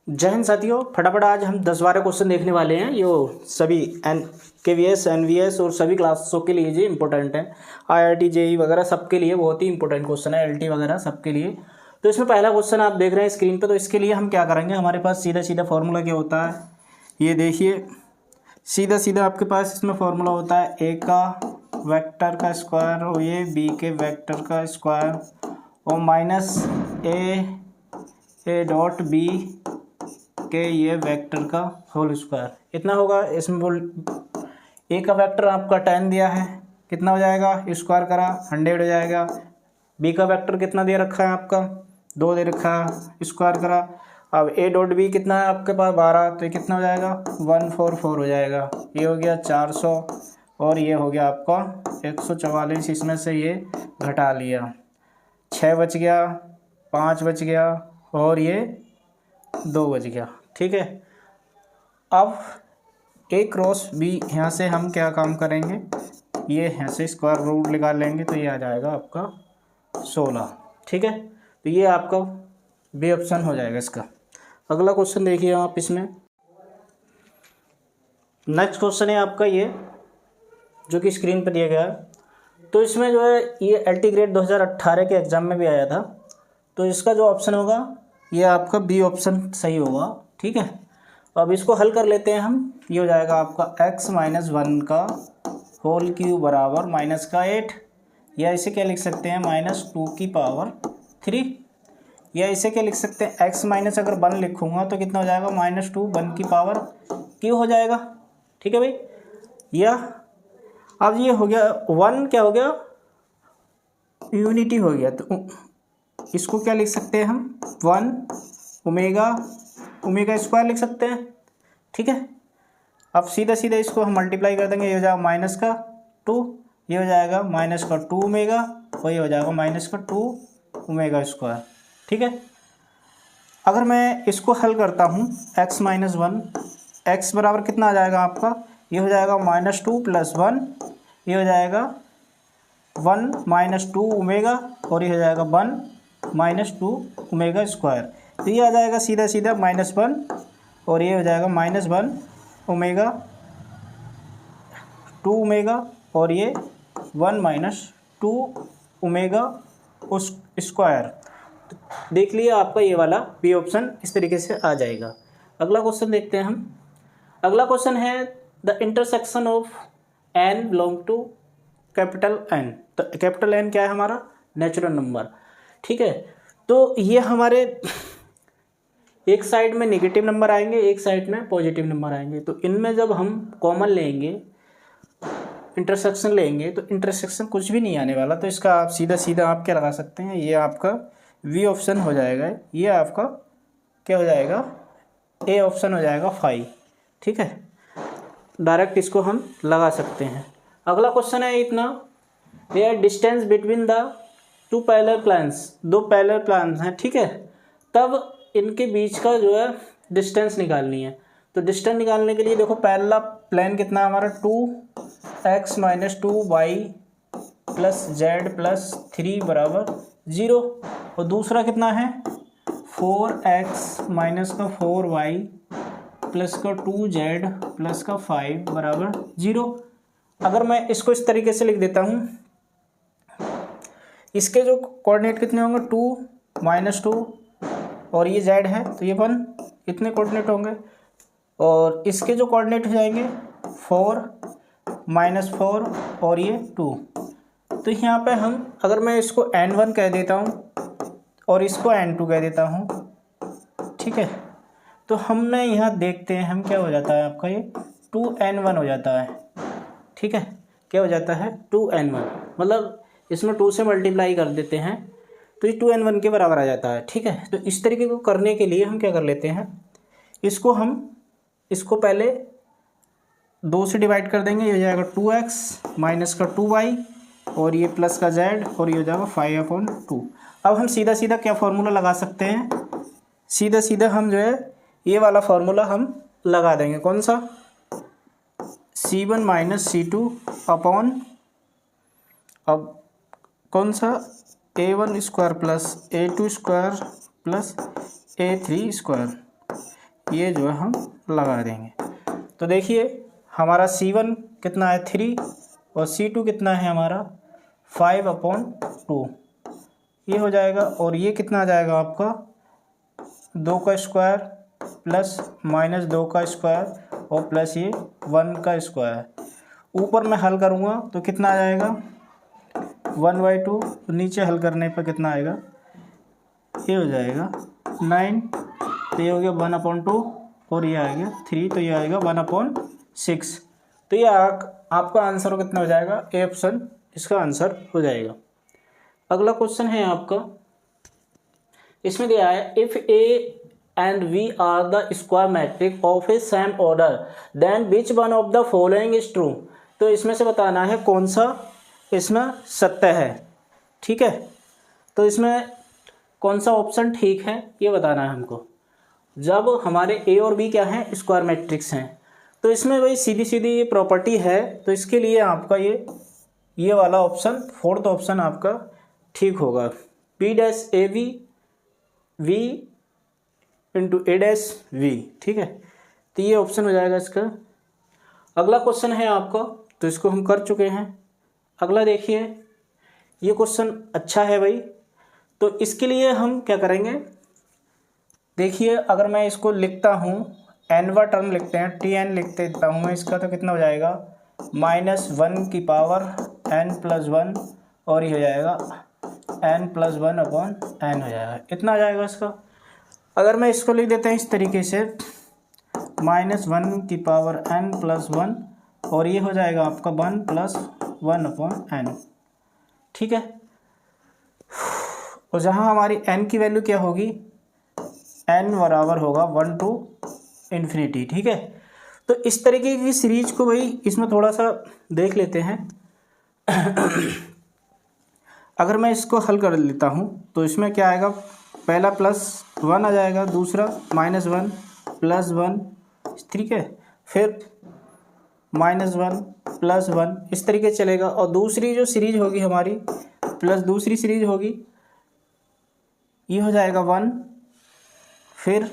जय हिंद साथियों, फटाफट आज हम 10-12 क्वेश्चन देखने वाले हैं। यो सभी KVS NVS और सभी क्लासों के लिए जी इंपॉर्टेंट है। IIT JEE वगैरह सबके लिए बहुत ही इंपॉर्टेंट क्वेश्चन है, LT वगैरह सबके लिए। तो इसमें पहला क्वेश्चन आप देख रहे हैं स्क्रीन पे। तो इसके लिए हम क्या करेंगे, हमारे पास सीधा सीधा फॉर्मूला क्या होता है, ये देखिए। सीधा सीधा आपके पास इसमें फॉर्मूला होता है ए का वेक्टर का स्क्वायर और ये बी के वेक्टर का स्क्वायर और माइनस ए डॉट बी के ये वेक्टर का होल स्क्वायर। इतना होगा। इसमें बोल ए का वेक्टर आपका 10 दिया है, कितना हो जाएगा, स्क्वायर करा 100 हो जाएगा। बी का वेक्टर कितना दे रखा है आपका, 2 दे रखा है, स्क्वायर करा। अब ए डॉट बी कितना है आपके पास 12, तो ये कितना हो जाएगा 144 हो जाएगा। ये हो गया 400 और ये हो गया आपका 144। इसमें से ये घटा लिया, 6 बच गया, 5 बच गया और ये 2 बच गया। ठीक है। अब ए क्रॉस बी यहाँ से हम क्या काम करेंगे, ये यहाँ से स्क्वायर रूट निकाल लेंगे तो ये आ जाएगा आपका 16। ठीक है। तो ये आपका बी ऑप्शन हो जाएगा इसका। अगला क्वेश्चन देखिए आप इसमें। नेक्स्ट क्वेश्चन है आपका ये, जो कि स्क्रीन पर दिया गया है। तो इसमें जो है ये LT ग्रेड 2018 के एग्ज़ाम में भी आया था। तो इसका जो ऑप्शन होगा ये आपका बी ऑप्शन सही होगा। ठीक है। अब इसको हल कर लेते हैं हम। ये हो जाएगा आपका x-1 का होल क्यूब बराबर माइनस का 8, या इसे क्या लिख सकते हैं -2 की पावर 3, या इसे क्या लिख सकते हैं x माइनस अगर 1 लिखूँगा तो कितना हो जाएगा -2 1 की पावर क्यू हो जाएगा। ठीक है भाई। या अब ये हो गया 1 क्या हो गया, यूनिटी हो गया। तो इसको क्या लिख सकते हैं हम 1 ओमेगा स्क्वायर लिख सकते हैं। ठीक है। अब सीधा सीधा इसको हम मल्टीप्लाई कर देंगे। ये हो जाएगा -2, ये हो जाएगा -2 ओमेगा और ये हो जाएगा -2 ओमेगा स्क्वायर। ठीक है। अगर मैं इसको हल करता हूँ x-1, x बराबर कितना आ जाएगा आपका, ये हो जाएगा -2 + 1, ये हो जाएगा 1 - 2 ओमेगा और ये हो जाएगा 1 - 2 ओमेगा स्क्वायर। तो ये आ जाएगा सीधा सीधा -1 और ये हो जाएगा -1 ओमेगा 2 ओमेगा और ये 1 - 2 ओमेगा उस स्क्वायर। देख लिया आपका ये वाला बी ऑप्शन इस तरीके से आ जाएगा। अगला क्वेश्चन देखते हैं हम। अगला क्वेश्चन है the intersection of n belong to capital N। तो कैपिटल N क्या है हमारा, नेचुरल नंबर। ठीक है। तो ये हमारे एक साइड में नेगेटिव नंबर आएंगे, एक साइड में पॉजिटिव नंबर आएंगे। तो इनमें जब हम कॉमन लेंगे, इंटरसेक्शन लेंगे, तो इंटरसेक्शन कुछ भी नहीं आने वाला। तो इसका आप सीधा सीधा आप क्या लगा सकते हैं, ये आपका वी ऑप्शन हो जाएगा। ये आपका क्या हो जाएगा, ए ऑप्शन हो जाएगा 5। ठीक है। डायरेक्ट इसको हम लगा सकते हैं। अगला क्वेश्चन है इतना, ये distance between the 2 parallel planes. 2 parallel planes हैं। ठीक है। तब इनके बीच का जो है डिस्टेंस निकालनी है। तो डिस्टेंस निकालने के लिए देखो, पहला प्लेन कितना है हमारा 2x - 2y + z + 3 = 0 और दूसरा कितना है 4x - 4y + 2z + 5 = 0। अगर मैं इसको इस तरीके से लिख देता हूँ, इसके जो कोऑर्डिनेट कितने होंगे 2 - 2 और ये z है तो ये 1, इतने कोऑर्डिनेट होंगे। और इसके जो कोऑर्डिनेट हो जाएंगे 4 - 4 और ये 2। तो यहाँ पे हम, अगर मैं इसको n1 कह देता हूँ और इसको n2 कह देता हूँ। ठीक है। तो हमने यहाँ देखते हैं हम क्या हो जाता है आपका, ये 2n1 हो जाता है। ठीक है। क्या हो जाता है 2n1, मतलब इसमें 2 से मल्टीप्लाई कर देते हैं तो ये 2n1 के बराबर आ जाता है। ठीक है। तो इस तरीके को करने के लिए हम क्या कर लेते हैं, इसको पहले 2 से डिवाइड कर देंगे। ये हो जाएगा 2x - 2y और ये प्लस का z और ये हो जाएगा 5/2। अब हम सीधा सीधा क्या फार्मूला लगा सकते हैं, सीधा सीधा हम जो है ये वाला फार्मूला हम लगा देंगे। कौन सा, C1 - C2 अपॉन, अब कौन सा, A1 square + A2 square + A3 square. ये जो है हम लगा देंगे। तो देखिए हमारा C1 कितना है 3 और C2 कितना है हमारा 5/2 ये हो जाएगा। और ये कितना आ जाएगा आपका 2 का स्क्वायर प्लस माइनस 2 का स्क्वायर और प्लस ये 1 का स्क्वायर। ऊपर मैं हल करूँगा तो कितना आ जाएगा 1/2। नीचे हल करने पर कितना आएगा ये हो जाएगा 9। तो ये हो गया 1/2 और ये आ गया 3 तो ये आएगा 1/6। तो ये आपका आंसर कितना हो जाएगा ए ऑप्शन इसका आंसर हो जाएगा। अगला क्वेश्चन है आपका, इसमें दिया है if A and B are the square matrix of A same order then which one of the following is true. तो इसमें से बताना है कौन सा इसमें सत्य है। ठीक है, तो इसमें कौन सा ऑप्शन ठीक है ये बताना है हमको। जब हमारे ए और बी क्या हैं स्क्वायर मैट्रिक्स हैं तो इसमें भाई सीधी सीधी ये प्रॉपर्टी है। तो इसके लिए आपका ये वाला ऑप्शन फोर्थ ऑप्शन आपका ठीक होगा। P dash A B B into A dash B. ठीक है, तो ये ऑप्शन हो जाएगा इसका। अगला क्वेश्चन है आपका, तो इसको हम कर चुके हैं। अगला देखिए, ये क्वेश्चन अच्छा है भाई। तो इसके लिए हम क्या करेंगे, देखिए अगर मैं इसको लिखता हूँ एनवा टर्म लिखते हैं TN लिख देता हूँ मैं इसका, तो कितना हो जाएगा -1 की पावर n+1 और ये हो जाएगा n+1/n हो जाएगा। इतना आ जाएगा इसका। अगर मैं इसको लिख देते हैं इस तरीके से -1 की पावर n+1 और ये हो जाएगा आपका 1+1/n। ठीक है, और जहाँ हमारी n की वैल्यू क्या होगी n बराबर होगा 1 to ∞। ठीक है, तो इस तरीके की सीरीज को भाई इसमें थोड़ा सा देख लेते हैं। अगर मैं इसको हल कर लेता हूँ तो इसमें क्या आएगा, पहला +1 आ जाएगा, दूसरा -1 +1। ठीक है, फिर -1 +1 इस तरीके चलेगा। और दूसरी जो सीरीज होगी हमारी प्लस दूसरी सीरीज होगी ये हो जाएगा 1, फिर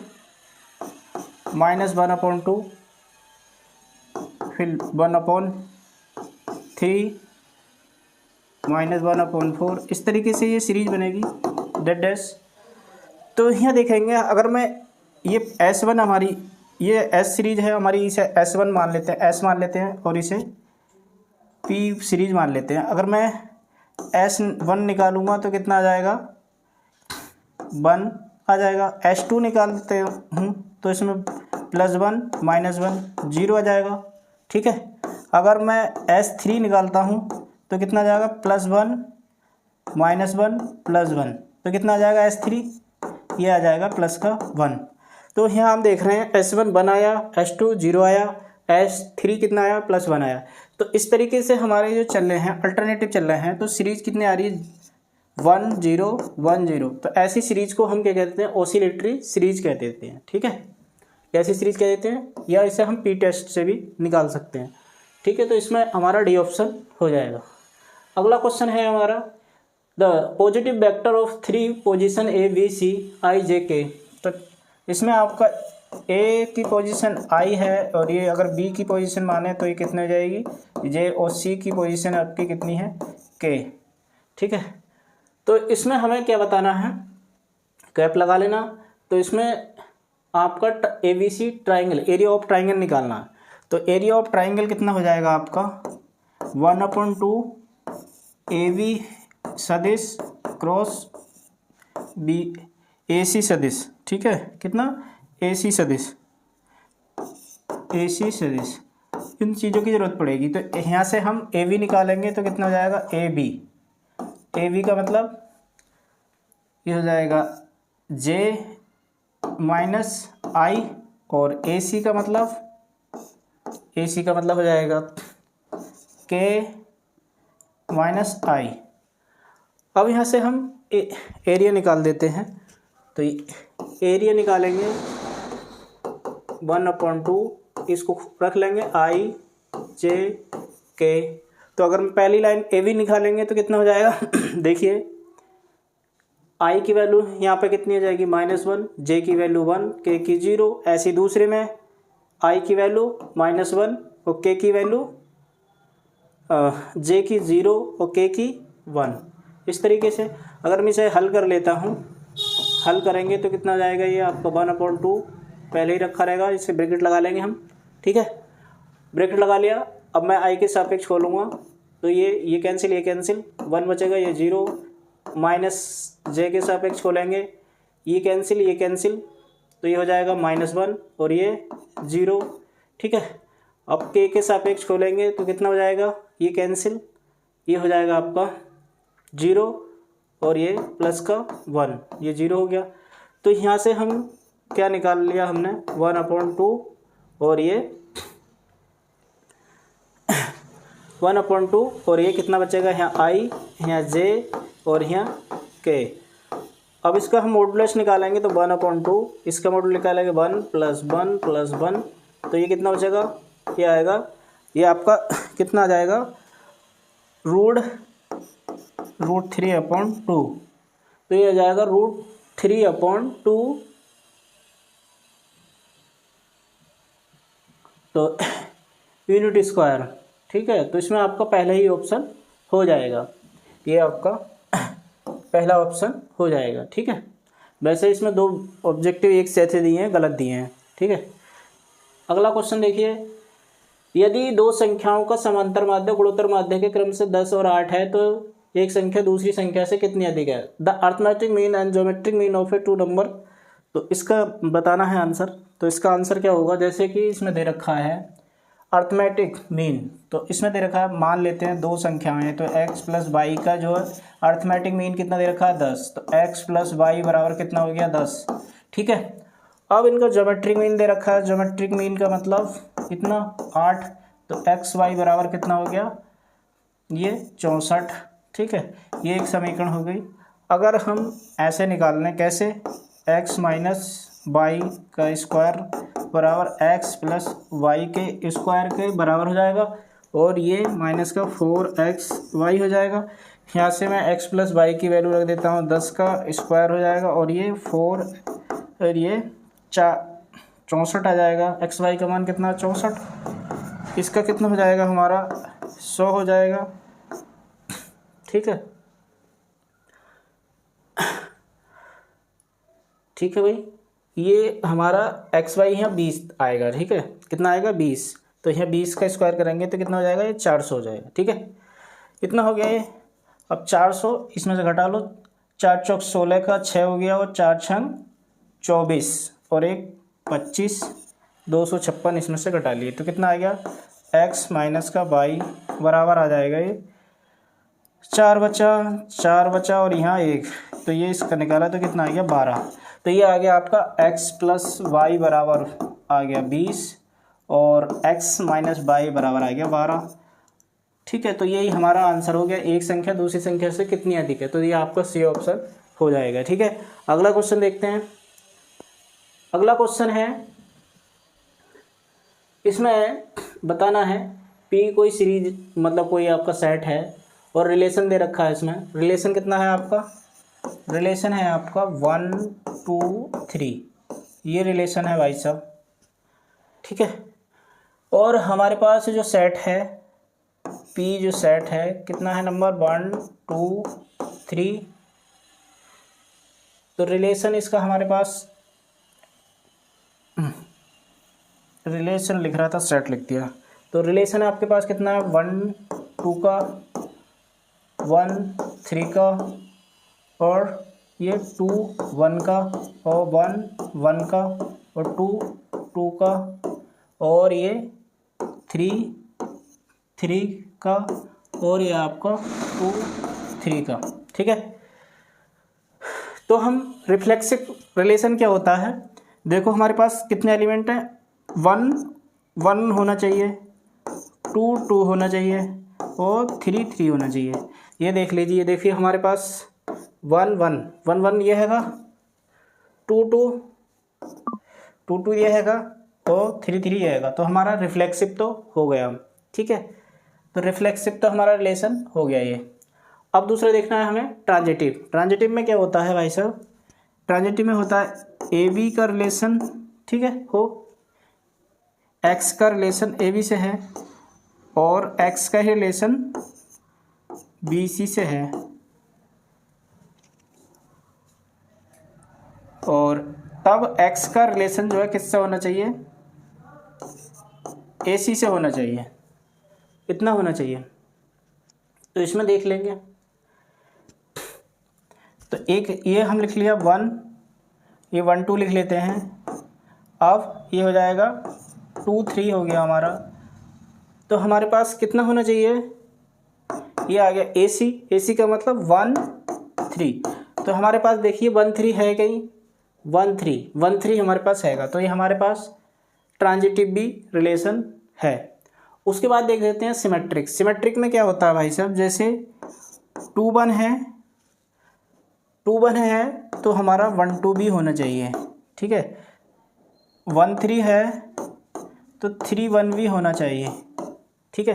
-1/2, फिर 1/3 -1/4 इस तरीके से ये सीरीज बनेगी डैश। तो यहाँ देखेंगे अगर मैं ये S1 हमारी ये S सीरीज है हमारी, इसे S1 मान लेते हैं, S मान लेते हैं और इसे P सीरीज मान लेते हैं। अगर मैं S1 निकालूंगा तो कितना आ जाएगा 1 आ जाएगा। S2 निकालते हूँ तो इसमें +1 -1 0 आ जाएगा। ठीक है, अगर मैं S3 निकालता हूँ तो कितना आ जाएगा +1 -1 +1 तो कितना आ जाएगा S3 ये आ जाएगा +1। तो यहाँ हम देख रहे हैं S1 1 आया, S2 0 आया, S3 कितना आया +1 आया। तो इस तरीके से हमारे जो चल रहे हैं अल्टरनेटिव चल रहे हैं, तो सीरीज कितनी आ रही है 1 0 1 0। तो ऐसी सीरीज को हम क्या कहते हैं ऑसिलेटरी सीरीज कह देते हैं। ठीक है, ऐसी सीरीज कह देते हैं, या इसे हम P टेस्ट से भी निकाल सकते हैं। ठीक है, तो इसमें हमारा D ऑप्शन हो जाएगा। अगला क्वेश्चन है हमारा, the positive vector of 3 position A B C I J K। तो इसमें आपका A की पोजीशन I है और ये अगर B की पोजीशन माने तो ये कितने हो जाएगी J, और C की पोजीशन आपकी कितनी है K। ठीक है, तो इसमें हमें क्या बताना है, कैप लगा लेना। तो इसमें आपका ABC triangle area of triangle निकालना है। तो एरिया ऑफ ट्राइंगल कितना हो जाएगा आपका 1/2 AB सदिश क्रॉस AC सदिश। ठीक है, कितना AC सदिश इन चीज़ों की ज़रूरत पड़ेगी। तो यहाँ से हम AB निकालेंगे तो कितना हो जाएगा AB का मतलब ये हो जाएगा J -I और AC का मतलब हो जाएगा K -I। अब यहाँ से हम एरिया निकाल देते हैं। तो एरिया निकालेंगे 1/2, इसको रख लेंगे I J K। तो अगर हम पहली लाइन AB निकालेंगे तो कितना हो जाएगा देखिए आई की वैल्यू यहाँ पे कितनी हो जाएगी -1, जे की वैल्यू 1, के की 0। ऐसे दूसरे में आई की वैल्यू -1 और के की वैल्यू जे की 0 और के की 1। इस तरीके से अगर मैं इसे हल कर लेता हूँ, हल करेंगे तो कितना जाएगा, ये आपका 1/2 पहले ही रखा रहेगा, इसे ब्रैकेट लगा लेंगे हम। ठीक है, ब्रैकेट लगा लिया। अब मैं आई के सापेक्ष खोलूँगा तो ये कैंसिल, ये कैंसिल, 1 बचेगा, ये 0, माइनस जे के सापेक्ष खोलेंगे, ये कैंसिल, ये कैंसिल, तो ये हो जाएगा -1 और ये 0। ठीक है, अब के सापेक्ष खोलेंगे तो कितना हो जाएगा, ये कैंसिल, ये हो जाएगा आपका 0 और ये प्लस का 1, ये 0 हो गया। तो यहाँ से हम क्या निकाल लिया हमने, 1/2 और ये 1/2 और ये कितना बचेगा, यहाँ आई, यहाँ जे और यहाँ के। अब इसका हम मॉडुलस निकालेंगे तो 1/2, इसका मॉडुलस निकालेंगे 1 + 1 + 1, तो ये कितना बचेगा, ये आएगा, ये आपका कितना आ जाएगा, √3/2। तो ये आ जाएगा √3/2। तो यूनिट स्क्वायर। ठीक है, तो इसमें आपका पहला ही ऑप्शन हो जाएगा, ये आपका पहला ऑप्शन हो जाएगा। ठीक है, वैसे इसमें 2 ऑब्जेक्टिव एक से दिए हैं, गलत दिए हैं। ठीक है, अगला क्वेश्चन देखिए, यदि 2 संख्याओं का समांतर माध्य गुणोत्तर माध्य के क्रम से 10 और 8 है तो एक संख्या दूसरी संख्या से कितनी अधिक है। The arithmetic mean and geometric mean of A 2 number. तो इसका बताना है आंसर। तो इसका आंसर क्या होगा, जैसे कि इसमें दे रखा है अरिथमेटिक मीन, तो इसमें दे रखा है, मान लेते हैं 2 संख्याएं हैं, तो x + y का जो है अरिथमेटिक मीन कितना दे रखा है, 10, तो x + y बराबर कितना हो गया, 10। ठीक है, अब इनका ज्योमेट्रिक मीन दे रखा है, ज्योमेट्रिक मीन का मतलब कितना, 8, तो x y बराबर कितना हो गया, ये 64। ठीक है, ये एक समीकरण हो गई। अगर हम ऐसे निकाल लें, कैसे, x - y का स्क्वायर बराबर x + y के स्क्वायर के बराबर हो जाएगा, और ये माइनस का 4xy हो जाएगा। यहाँ से मैं x + y की वैल्यू रख देता हूँ, 10 का स्क्वायर हो जाएगा, और ये 4 और ये 64 आ जाएगा। x y का मान कितना, 64, इसका कितना हो जाएगा हमारा, 100 हो जाएगा। ठीक है, ठीक है भाई, ये हमारा x y यहाँ 20 आएगा। ठीक है, कितना आएगा, 20, तो यहाँ 20 का स्क्वायर करेंगे तो कितना हो जाएगा, ये 400 हो जाएगा। ठीक है, कितना हो गया ये, अब 400 इसमें से घटा लो, 4 चौक 16 का 6 हो गया, और 4 छंग 24 और 1 25, 256 इसमें से घटा लिए, तो कितना आ गया, x - y बराबर आ जाएगा, ये 4 बचा और यहाँ 1, तो ये इसका निकाला तो कितना आ गया, 12। तो ये आ गया आपका x + y बराबर आ गया 20 और x - y बराबर आ गया 12। ठीक है, तो यही हमारा आंसर हो गया, एक संख्या दूसरी संख्या से कितनी अधिक है, तो ये आपका सी ऑप्शन हो जाएगा। ठीक है, अगला क्वेश्चन देखते हैं। अगला क्वेश्चन है, इसमें बताना है P कोई सीरीज, मतलब कोई आपका सेट है और रिलेशन दे रखा है। इसमें रिलेशन कितना है आपका, रिलेशन है आपका 1 2 3, ये रिलेशन है भाई साहब। ठीक है, और हमारे पास जो सेट है P, जो सेट है कितना है, नंबर 1 2 3, तो रिलेशन इसका हमारे पास, रिलेशन लिख रहा था सेट लिख दिया, तो रिलेशन आपके पास कितना है, 1 2 का, 1 3 का, और ये 2 1 का, और 1 1 का, और 2 2 का, और ये 3 3 का, और ये आपका 2 3 का। ठीक है, तो हम रिफ्लेक्सिव रिलेशन क्या होता है, देखो हमारे पास कितने एलिमेंट हैं, 1 1 होना चाहिए, 2 2 होना चाहिए, और 3 3 होना चाहिए। ये देख लीजिए, देखिए हमारे पास 1 1 1 1 ये हैगा, 2 2 2 2 ये हैगा, और 3 3 ये हैगा, तो हमारा रिफ्लेक्सिव तो हो गया। ठीक है, तो रिफ्लेक्सिव तो हमारा रिलेशन हो गया ये। अब दूसरा देखना है हमें ट्रांजिटिव। ट्रांजिटिव में क्या होता है भाई साहब, ट्रांजिटिव में होता है ए बी का रिलेशन, ठीक है, हो एक्स का रिलेशन ए बी से है और एक्स का ही रिलेशन बी सी से है, और तब एक्स का रिलेशन जो है किससे होना चाहिए, ए सी से होना चाहिए, इतना होना चाहिए। तो इसमें देख लेंगे, तो एक ये हम लिख लिया 1, ये 1 2 लिख लेते हैं। अब ये हो जाएगा 2 3 हो गया हमारा। तो हमारे पास कितना होना चाहिए, ये आ गया ए सी, ए सी का मतलब 1 3। तो हमारे पास देखिए 1 3 है कहीं, 1 3 हमारे पास हैगा, तो ये हमारे पास ट्रांजिटिव भी रिलेशन है। उसके बाद देख लेते हैं सिमेट्रिक। सिमेट्रिक में क्या होता है भाई साहब, जैसे 2 1 है, 2 1 है तो हमारा 1 2 भी होना चाहिए, ठीक है। 1 3 है तो 3 1 भी होना चाहिए, ठीक है।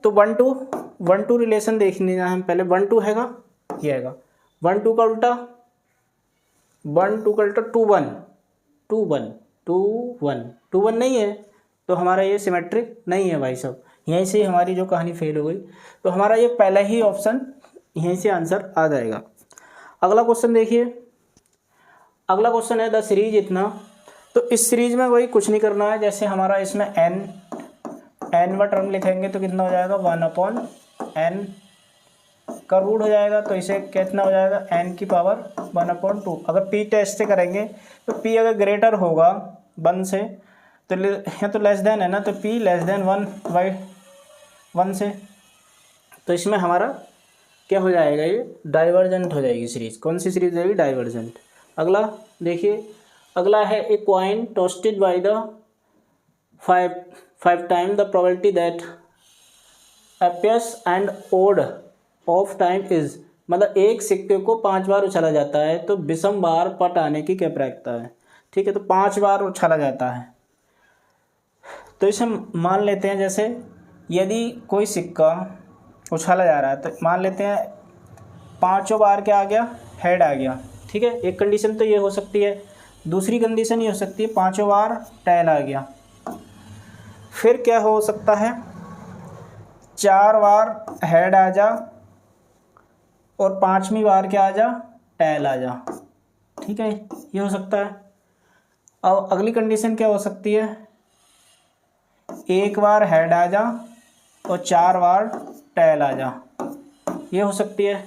तो 1 2 रिलेशन देखने हैं हम पहले। 1 2 हैगा, ये हैगा 1 2 का उल्टा, 1 2 का उल्टा 2 1 2 1 2 1 2 1 नहीं है, तो हमारा ये सिमेट्रिक नहीं है भाई साहब। यहीं से हमारी जो कहानी फेल हो गई। तो हमारा ये पहला ही ऑप्शन यहीं से आंसर आ जाएगा। अगला क्वेश्चन देखिए, अगला क्वेश्चन है द सीरीज इतना। तो इस सीरीज में वही कुछ नहीं करना है, जैसे हमारा इसमें n वाला टर्म लिखेंगे तो कितना हो जाएगा 1/n का रूट हो जाएगा, तो इसे कितना हो जाएगा n की पावर 1/2। अगर p टेस्ट से करेंगे तो p अगर ग्रेटर होगा 1 से, तो यहाँ तो लेस देन है ना, तो p लेस देन 1/1 से, तो इसमें हमारा क्या हो जाएगा, ये डाइवर्जेंट हो जाएगी सीरीज। कौन सी सीरीज जाएगी, डाइवर्जेंट। अगला देखिए, अगला है a coin tossed by the 5 time the probability that appears and odd of time is, मतलब एक सिक्के को 5 बार उछाला जाता है तो विषम बार पट आने की क्या प्रायिकता है, ठीक है। तो 5 बार उछाला जाता है, तो इसे मान लेते हैं, जैसे यदि कोई सिक्का उछाला जा रहा है तो मान लेते हैं 5 बार क्या आ गया, हेड आ गया, ठीक है। एक कंडीशन तो ये हो सकती है। दूसरी कंडीशन ये हो सकती है 5 बार टेल आ गया। फिर क्या हो सकता है, 4 बार हेड आ जा और 5वीं बार क्या आ जा, टेल आ जा, ठीक है, ये हो सकता है। अब अगली कंडीशन क्या हो सकती है, 1 बार हेड आ जा और 4 बार टेल आ जा, ये हो सकती है।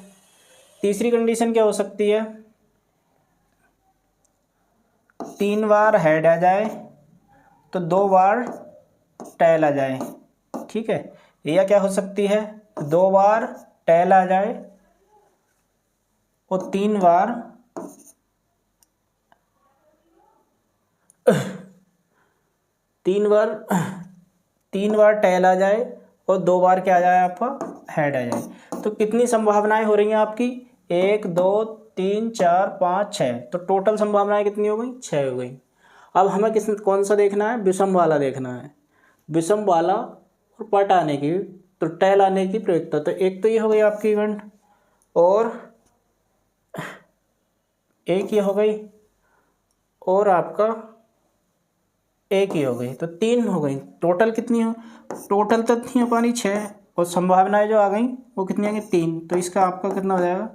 तीसरी कंडीशन क्या हो सकती है, 3 बार हेड आ जाए तो 2 बार टेल आ जाए, ठीक है। या क्या हो सकती है, 2 बार टेल आ जाए और 3 बार टेल आ जाए और 2 बार क्या आ जाए, आपका हेड आ जाए। तो कितनी संभावनाएं हो रही हैं आपकी, 1 2 3 4 5 6, तो टोटल संभावनाएं कितनी हो गई, 6 हो गई। अब हमें कौन सा देखना है, विषम वाला देखना है, विषम वाला और पट आने की, तो टेल आने की प्रयोक्ता। तो एक तो ये हो गई आपकी इवेंट, और एक ये हो गई, और आपका एक ही हो गई, तो 3 हो गई। टोटल कितनी हो, टोटल तो नहीं हो पानी 6, और संभावनाएं जो आ गई वो कितनी आ गई, 3। तो इसका आपका कितना हो जाएगा,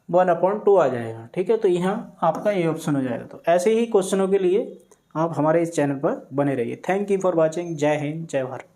1/2 आ जाएगा, ठीक है। तो यहाँ आपका ये ऑप्शन हो जाएगा। तो ऐसे ही क्वेश्चनों के लिए आप हमारे इस चैनल पर बने रहिए। Thank you for watching. जय हिंद, जय भारत।